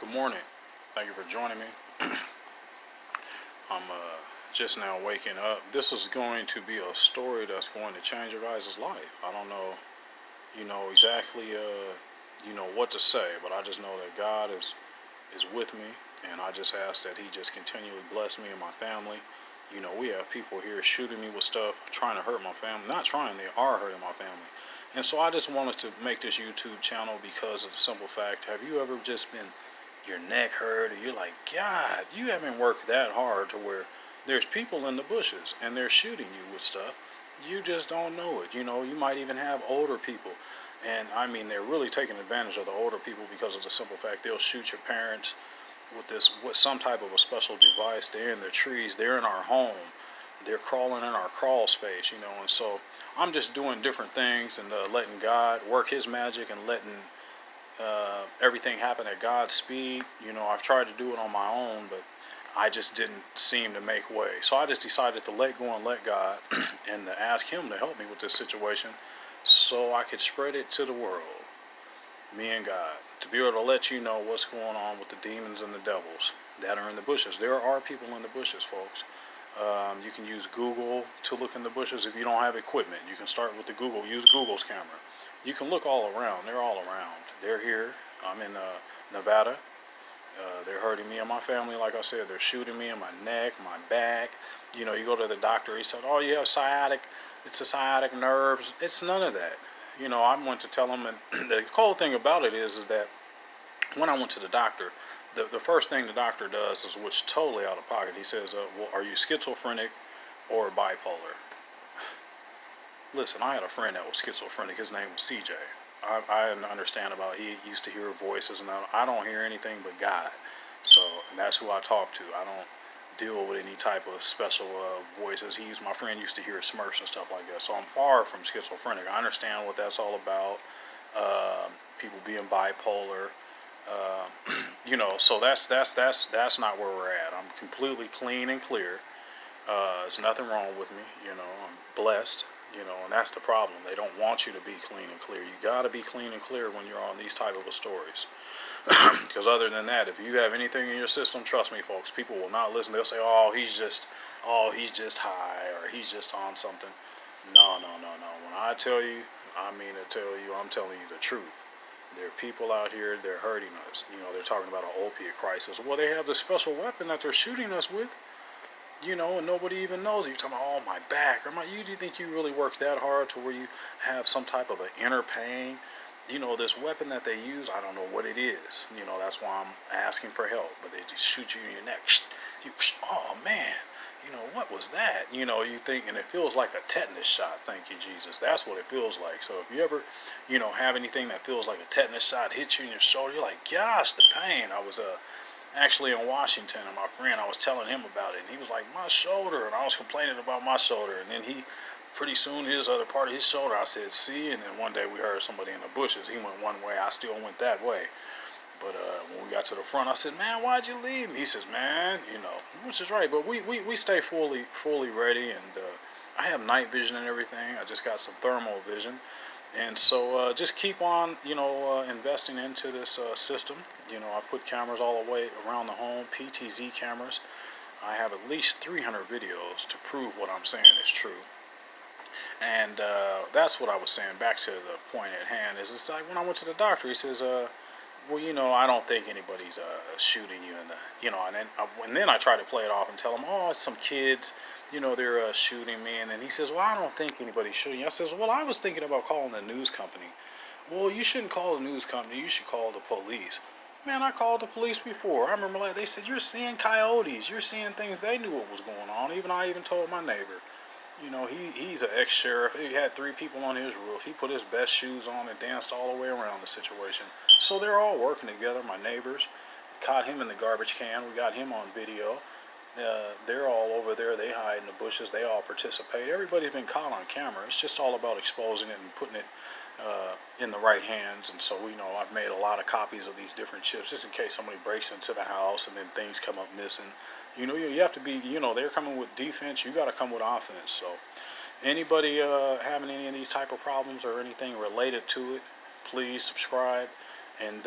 Good morning. Thank you for joining me. I'm just now waking up. This is going to be a story that's going to change your guys' life. I don't know, exactly, what to say, but I just know that God is with me, and I just ask that He just continually bless me and my family. We have people here shooting me with stuff, trying to hurt my family. Not trying, they are hurting my family. And so I just wanted to make this YouTube channel because of the simple fact, have you ever just been, your neck hurt, and you're like, God, you haven't worked that hard to where there's people in the bushes and they're shooting you with stuff. You just don't know it. You might even have older people. And I mean, they're really taking advantage of the older people because of the simple fact they'll shoot your parents with some type of a special device. They're in the trees, they're in our home, they're crawling in our crawl space, and so I'm just doing different things and letting God work His magic and letting everything happen at God's speed. I've tried to do it on my own, but I just didn't seem to make way. So I just decided to let go and let God and to ask Him to help me with this situation so I could spread it to the world. Me and God, to be able to let you know what's going on with the demons and the devils that are in the bushes. There are people in the bushes, folks. You can use Google to look in the bushes if you don't have equipment. You can start with the Google. Use Google's camera. You can look all around. They're all around. They're here. I'm in Nevada. They're hurting me and my family. Like I said, they're shooting me in my neck, my back. You go to the doctor. He said, "Oh, you have sciatic. It's a sciatic nerves." It's none of that. I went to tell him, and the cool thing about it is that when I went to the doctor, the first thing the doctor does is, which totally out of pocket, he says, well, are you schizophrenic or bipolar? Listen, I had a friend that was schizophrenic. His name was CJ. I understand about, he used to hear voices, and I don't hear anything but God. So that's who I talk to. I don't deal with any type of special voices. My friend used to hear Smurfs and stuff like that. So I'm far from schizophrenic. I understand what that's all about. People being bipolar. So that's not where we're at. I'm completely clean and clear. There's nothing wrong with me. I'm blessed. And that's the problem. They don't want you to be clean and clear. You got to be clean and clear when you're on these type of stories. Because other than that, if you have anything in your system, trust me, folks, people will not listen. They'll say, oh, he's just high, or he's just on something. No. When I tell you, I mean to tell you, I'm telling you the truth. There are people out here, they're hurting us. They're talking about an opiate crisis. Well, they have this special weapon that they're shooting us with. And nobody even knows. You're talking about, oh, my back, or do you think you really work that hard to where you have some type of an inner pain? This weapon that they use, I don't know what it is. That's why I'm asking for help. But they just shoot you in your neck. Oh, man, what was that? You think, and it feels like a tetanus shot. Thank you, Jesus. That's what it feels like. So if you ever, have anything that feels like a tetanus shot hits you in your shoulder, you're like, gosh, the pain. I was actually in Washington, and my friend, I was telling him about it, and he was like, my shoulder, and I was complaining about my shoulder, and then pretty soon his other part of his shoulder, I said, see, and then one day we heard somebody in the bushes. He went one way, I still went that way. But when we got to the front, I said, man, why'd you leave me? He says, man, which is right, but we stay fully ready, and I have night vision and everything. I just got some thermal vision. And so just keep on, investing into this system. I've put cameras all the way around the home, PTZ cameras. I have at least 300 videos to prove what I'm saying is true. And that's what I was saying. Back to the point at hand is, it's like when I went to the doctor, he says, well, I don't think anybody's shooting you in the, and then I try to play it off and tell him, oh, it's some kids, they're shooting me. And then he says, well, I don't think anybody's shooting you. I says, well, I was thinking about calling the news company. Well, you shouldn't call the news company. You should call the police. Man, I called the police before. I remember they said, you're seeing coyotes. You're seeing things. They knew what was going on. I even told my neighbor. He's an ex-sheriff. He had 3 people on his roof. He put his best shoes on and danced all the way around the situation. So they're all working together. My neighbors caught him in the garbage can. We got him on video. They're all over there. They hide in the bushes. They all participate. Everybody's been caught on camera. It's just all about exposing it and putting it in the right hands. And so, I've made a lot of copies of these different chips just in case somebody breaks into the house and then things come up missing. You have to be, they're coming with defense. You got to come with offense. So anybody having any of these type of problems or anything related to it, please subscribe and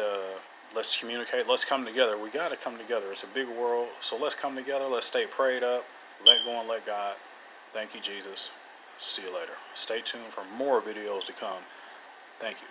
Let's communicate. Let's come together. We got to come together. It's a big world, so let's come together. Let's stay prayed up. Let go and let God. Thank you, Jesus. See you later. Stay tuned for more videos to come. Thank you.